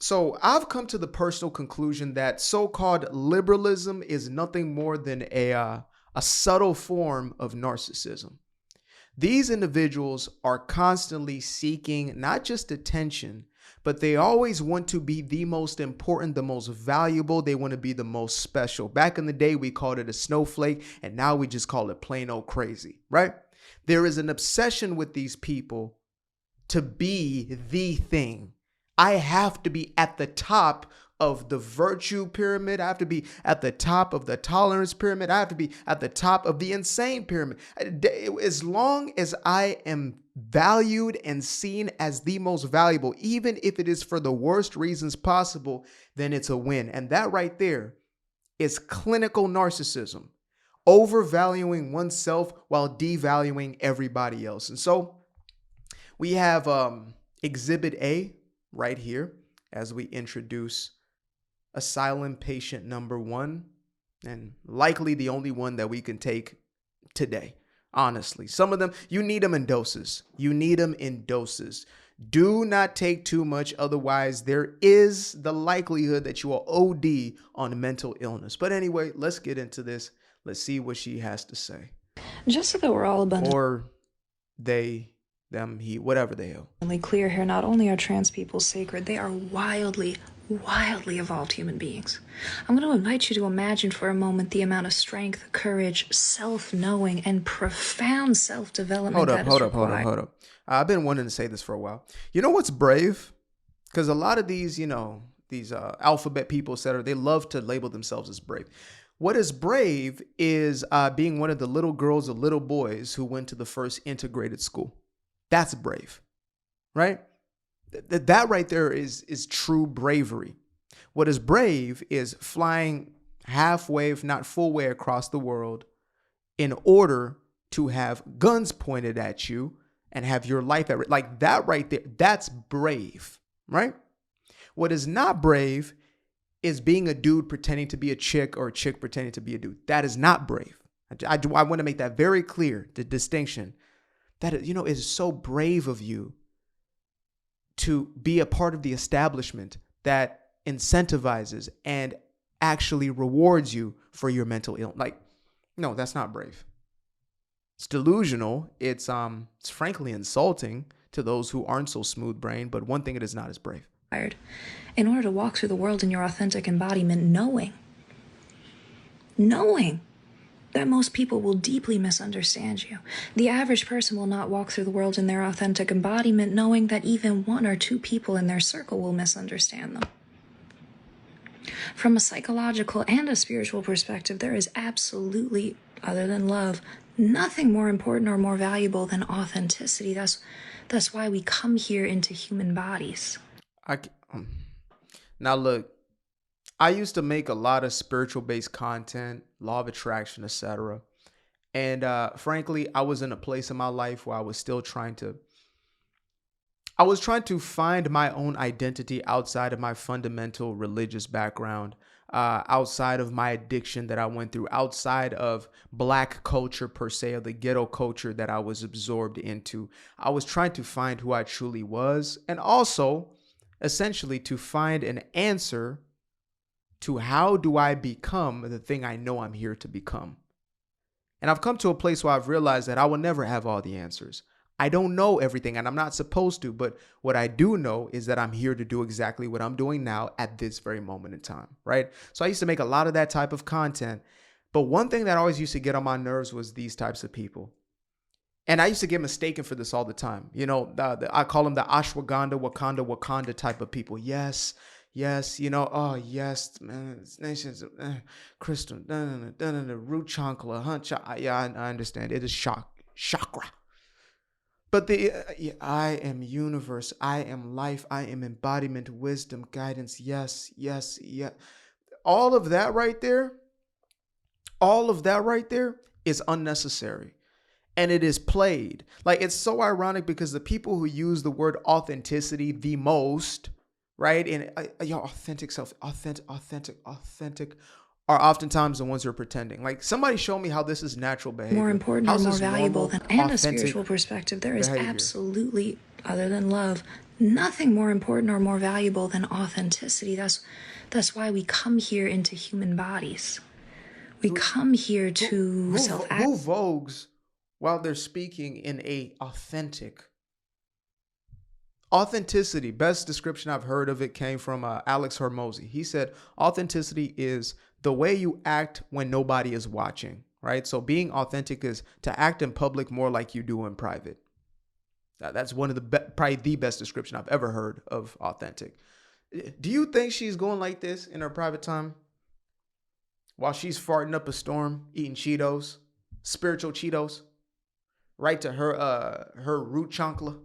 So I've come to the personal conclusion that so-called liberalism is nothing more than a subtle form of narcissism. These individuals are constantly seeking not just attention, but they always want to be the most important, the most valuable. They want to be the most special. Back in the day, we called it a snowflake, and now we just call it plain old crazy, right? There is an obsession with these people to be the thing. I have to be at the top of the virtue pyramid. I have to be at the top of the tolerance pyramid. I have to be at the top of the insane pyramid. As long as I am valued and seen as the most valuable, even if it is for the worst reasons possible, then it's a win. And that right there is clinical narcissism, overvaluing oneself while devaluing everybody else. And so we have Exhibit A right here as we introduce asylum patient number 1, and likely the only one that we can take today. Honestly, some of them, you need them in doses. You need them in doses. Do not take too much. Otherwise, there is the likelihood that you will OD on mental illness. But anyway, let's get into this. Let's see what she has to say. Just so that we're all abundantly Or they, them, he, whatever they are. clear here, not only are trans people sacred, they are wildly evolved human beings. I'm going to invite you to imagine for a moment the amount of strength, courage, self-knowing, and profound self-development Hold up. I've been wanting to say this for a while. You know what's brave? Because a lot of these, these alphabet people, etc., they love to label themselves as brave. What is brave is being one of the little girls or little boys who went to the first integrated school. That's brave, right? That right there is true bravery. What is brave is flying halfway, if not full way, across the world in order to have guns pointed at you and have your life at risk. Like that right there, that's brave, right? What is not brave is being a dude pretending to be a chick or a chick pretending to be a dude. That is not brave. I want to make that very clear, the distinction. That, it is so brave of you to be a part of the establishment that incentivizes and actually rewards you for your mental illness. Like, no, that's not brave. It's delusional. It's frankly insulting to those who aren't so smooth-brained, but one thing it is not is brave. In order to walk through the world in your authentic embodiment, knowing that most people will deeply misunderstand you. The average person will not walk through the world in their authentic embodiment knowing that even 1 or 2 people in their circle will misunderstand them. From a psychological and a spiritual perspective, there is absolutely, other than love, nothing more important or more valuable than authenticity. That's why we come here into human bodies. Now look, I used to make a lot of spiritual-based content, law of attraction, etc. And frankly, I was in a place in my life where I was trying to find my own identity outside of my fundamental religious background, outside of my addiction that I went through, outside of Black culture per se, or the ghetto culture that I was absorbed into. I was trying to find who I truly was, and also essentially to find an answer to how do I become the thing I know I'm here to become. And I've come to a place where I've realized that I will never have all the answers. I don't know everything, and I'm not supposed to, but what I do know is that I'm here to do exactly what I'm doing now at this very moment in time, right? So I used to make a lot of that type of content, but one thing that always used to get on my nerves was these types of people. And I used to get mistaken for this all the time. I call them the ashwagandha, Wakanda type of people. Yes, oh yes, man, nations, crystal, root chankla, yeah, I understand. It is chakra. But I am universe, I am life, I am embodiment, wisdom, guidance, yes. All of that right there is unnecessary. And it is played. Like, it's so ironic because the people who use the word authenticity the most, right? And your authentic self, authentic, are oftentimes the ones who are pretending. Like, somebody show me how this is natural behavior. More important How's or more this valuable normal, than, and a authentic spiritual perspective, there is behavior? absolutely, other than love, nothing more important or more valuable than authenticity. That's why we come here into human bodies. We come here to Who vogues while they're speaking in a authenticity? Best description I've heard of it came from Alex Hormozy. He said authenticity is the way you act when nobody is watching, right? So being authentic is to act in public more like you do in private. That's one of probably the best description I've ever heard of authentic. Do you think she's going like this in her private time? While she's farting up a storm, eating Cheetos, spiritual Cheetos, right to her root chancla.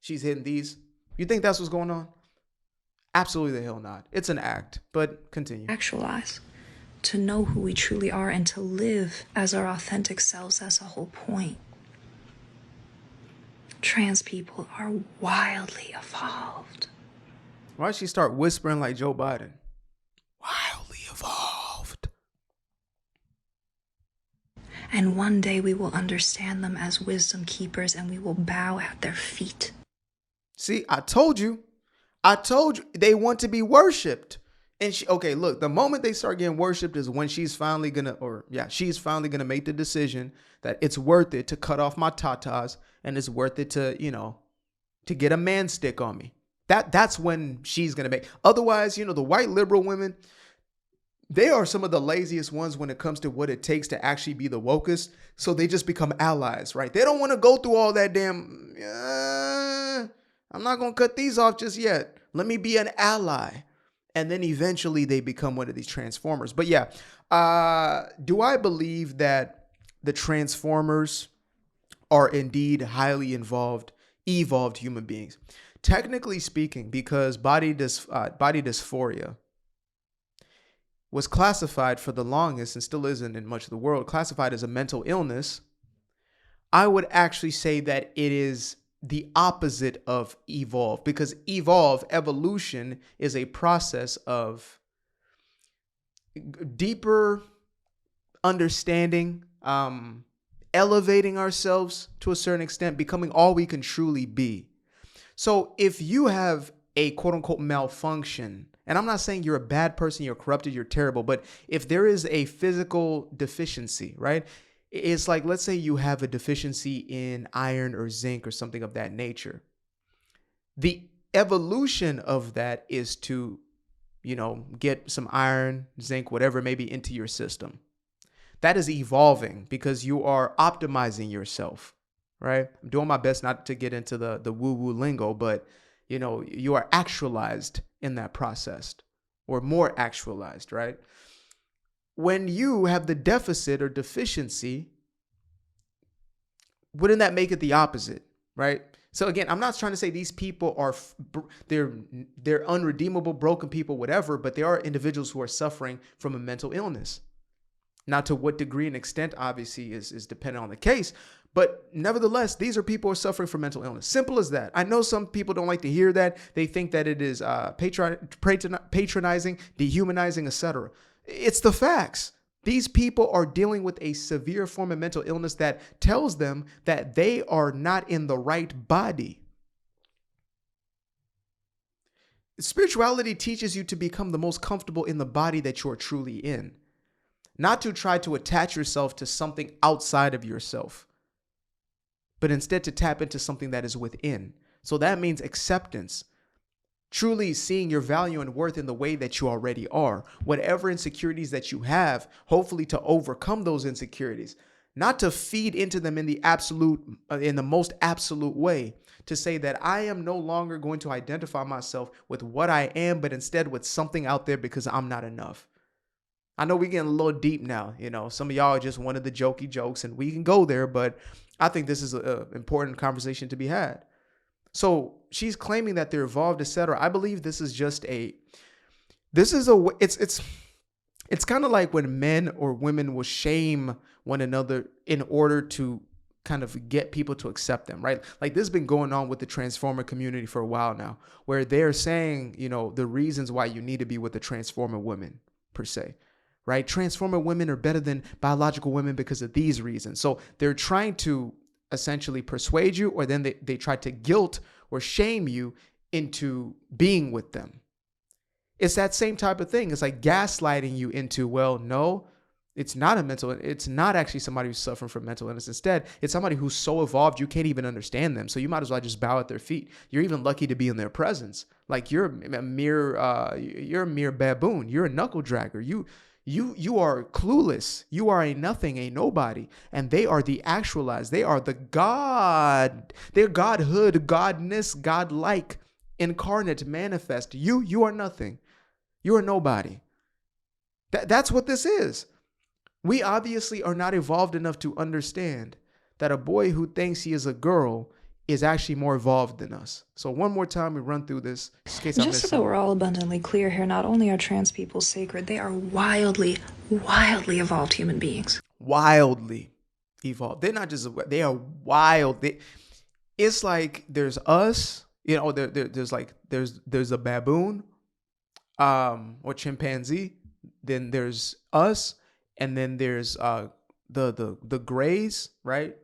She's hitting these. You think that's what's going on? Absolutely the hell not. It's an act, but continue. Actualize, to know who we truly are and to live as our authentic selves. That's the whole point. Trans people are wildly evolved. Why does she start whispering like Joe Biden? Wildly evolved. And one day we will understand them as wisdom keepers and we will bow at their feet. See, I told you they want to be worshipped. And okay, look, the moment they start getting worshipped is when she's finally gonna make the decision that it's worth it to cut off my tatas and it's worth it to, to get a man stick on me. That's when she's gonna make. Otherwise, the white liberal women, they are some of the laziest ones when it comes to what it takes to actually be the wokest. So they just become allies, right? They don't want to go through all that damn, I'm not going to cut these off just yet. Let me be an ally. And then eventually they become one of these transformers. But yeah, do I believe that the transformers are indeed highly evolved human beings? Technically speaking, because body dysphoria was classified for the longest, and still isn't in much of the world, classified as a mental illness, I would actually say that it is the opposite of evolve, because evolution is a process of deeper understanding, elevating ourselves to a certain extent, becoming all we can truly be. So if you have a quote unquote malfunction, and I'm not saying you're a bad person, you're corrupted, you're terrible, but if there is a physical deficiency, right? It's like, let's say you have a deficiency in iron or zinc or something of that nature. The evolution of that is to, get some iron, zinc, whatever maybe into your system. That is evolving because you are optimizing yourself, right? I'm doing my best not to get into the woo-woo lingo, but you are actualized in that process, or more actualized, right? When you have the deficit or deficiency, wouldn't that make it the opposite, right? So again, I'm not trying to say these people are, they're unredeemable, broken people, whatever, but they are individuals who are suffering from a mental illness. Now, to what degree and extent, obviously, is dependent on the case. But nevertheless, these are people who are suffering from mental illness. Simple as that. I know some people don't like to hear that. They think that it is patronizing, dehumanizing, etc. It's the facts. These people are dealing with a severe form of mental illness that tells them that they are not in the right body. Spirituality teaches you to become the most comfortable in the body that you are truly in, not to try to attach yourself to something outside of yourself, but instead to tap into something that is within. So that means acceptance. Truly seeing your value and worth in the way that you already are. Whatever insecurities that you have, hopefully to overcome those insecurities, not to feed into them in the most absolute way, to say that I am no longer going to identify myself with what I am, but instead with something out there because I'm not enough. I know we're getting a little deep now. Some of y'all just wanted the jokey jokes and we can go there, but I think this is an important conversation to be had. So she's claiming that they're evolved, etc. I believe this is it's kind of like when men or women will shame one another in order to kind of get people to accept them, right? Like this has been going on with the transformer community for a while now, where they're saying, the reasons why you need to be with the transformer women per se, right? Transformer women are better than biological women because of these reasons. So they're trying to essentially persuade you, or then they try to guilt or shame you into being with them. It's that same type of thing. It's like gaslighting you into, well, no, it's not it's not actually somebody who's suffering from mental illness. Instead, it's somebody who's so evolved, you can't even understand them. So you might as well just bow at their feet. You're even lucky to be in their presence. Like you're a mere baboon. You're a knuckle dragger. You are clueless. You are a nothing, a nobody. And they are the actualized. They are the God. They're godhood, godness, godlike, incarnate, manifest. You are nothing. You are nobody. That's what this is. We obviously are not evolved enough to understand that a boy who thinks he is a girl is actually more evolved than us. So one more time we run through this. Just so that we're all abundantly clear here, not only are trans people sacred, they are wildly, wildly evolved human beings. Wildly evolved. They're not just, they are wild. It's like there's us, there's a baboon or chimpanzee. Then there's us. And then there's the grays, right?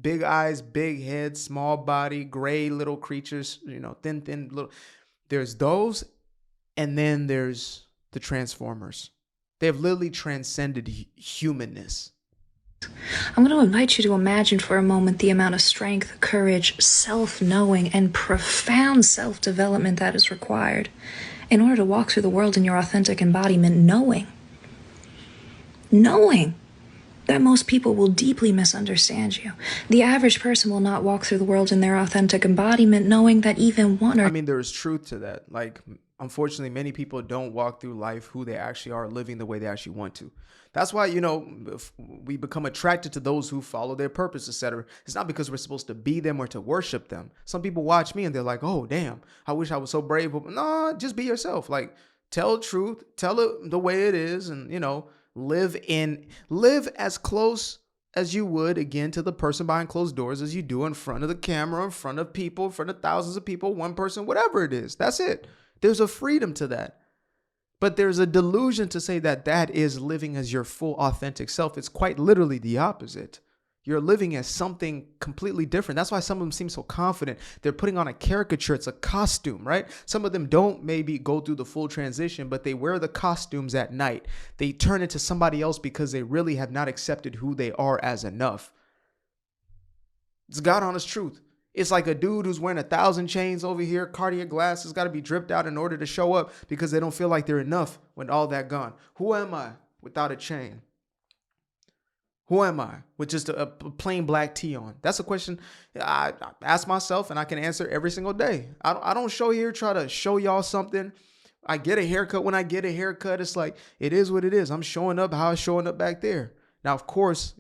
Big eyes, big head, small body, gray little creatures, thin little. There's those, and then there's the transformers. They have literally transcended humanness. I'm going to invite you to imagine for a moment the amount of strength, courage, self-knowing, and profound self-development that is required in order to walk through the world in your authentic embodiment, knowing that most people will deeply misunderstand you. The average person will not walk through the world in their authentic embodiment knowing that even one or... there's truth to that. Like, unfortunately, many people don't walk through life who they actually are, living the way they actually want to. That's why, we become attracted to those who follow their purpose, etc. It's not because we're supposed to be them or to worship them. Some people watch me and they're like, oh, damn, I wish I was so brave. But no, just be yourself. Like, tell the truth, tell it the way it is, and, live as close as you would, again, to the person behind closed doors as you do in front of the camera, in front of people, in front of thousands of people, one person, whatever it is. That's it. There's a freedom to that. But there's a delusion to say that that is living as your full authentic self. It's quite literally the opposite. You're living as something completely different. That's why some of them seem so confident. They're putting on a caricature. It's a costume, right? Some of them don't maybe go through the full transition, but they wear the costumes at night. They turn into somebody else because they really have not accepted who they are as enough. It's God honest truth. It's like a dude who's wearing 1,000 chains over here. Cartier glasses got to be dripped out in order to show up because they don't feel like they're enough when all that gone. Who am I without a chain? Who am I with just a plain black tee on? That's a question I ask myself and I can answer every single day. I don't show here, try to show y'all something. I get a haircut when I get a haircut. It's like, it is what it is. I'm showing up how I was showing up back there. Now, of course,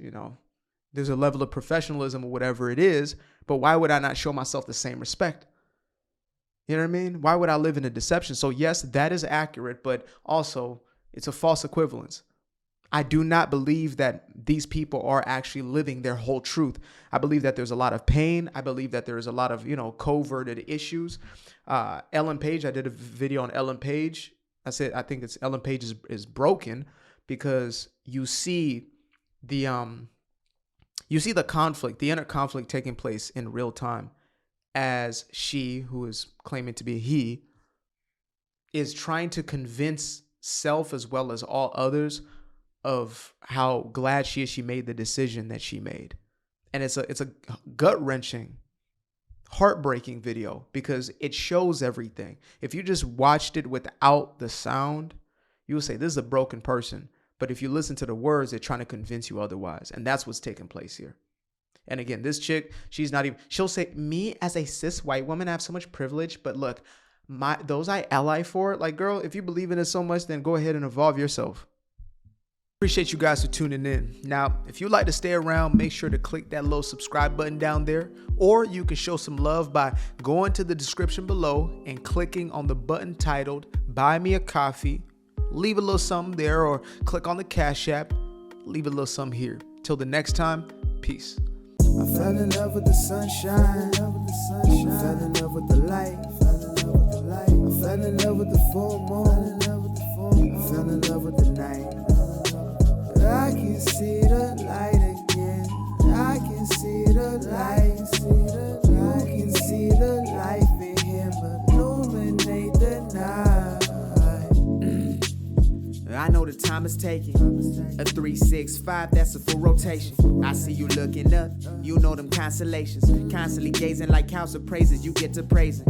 there's a level of professionalism or whatever it is, but why would I not show myself the same respect? You know what I mean? Why would I live in a deception? So yes, that is accurate, but also it's a false equivalence. I do not believe that these people are actually living their whole truth. I believe that there's a lot of pain. I believe that there is a lot of, coverted issues. Ellen Page, I did a video on Ellen Page. I think it's Ellen Page is broken because you see the conflict, the inner conflict taking place in real time as she, who is claiming to be a he, is trying to convince self as well as all others of how glad she is she made the decision that she made. And it's a gut-wrenching, heartbreaking video because it shows everything. If you just watched it without the sound, you would say this is a broken person. But if you listen to the words, they're trying to convince you otherwise. And that's what's taking place here. And again, this chick, she'll say, me as a cis white woman, I have so much privilege, but look, those I ally for, like, girl, if you believe in it so much, then go ahead and evolve yourself. Appreciate you guys for tuning in. Now, if you'd like to stay around, make sure to click that little subscribe button down there, or you can show some love by going to the description below and clicking on the button titled Buy Me a Coffee. Leave a little something there, or click on the Cash App. Leave a little something here. Till the next time, peace. I fell in love with the sunshine. I fell in love with the light. I fell in love with the full moon. I fell in love with the night. I know the time is taking. A 365, that's a full rotation. I see you looking up, you know them constellations. Constantly gazing like house of praises, you get to praising.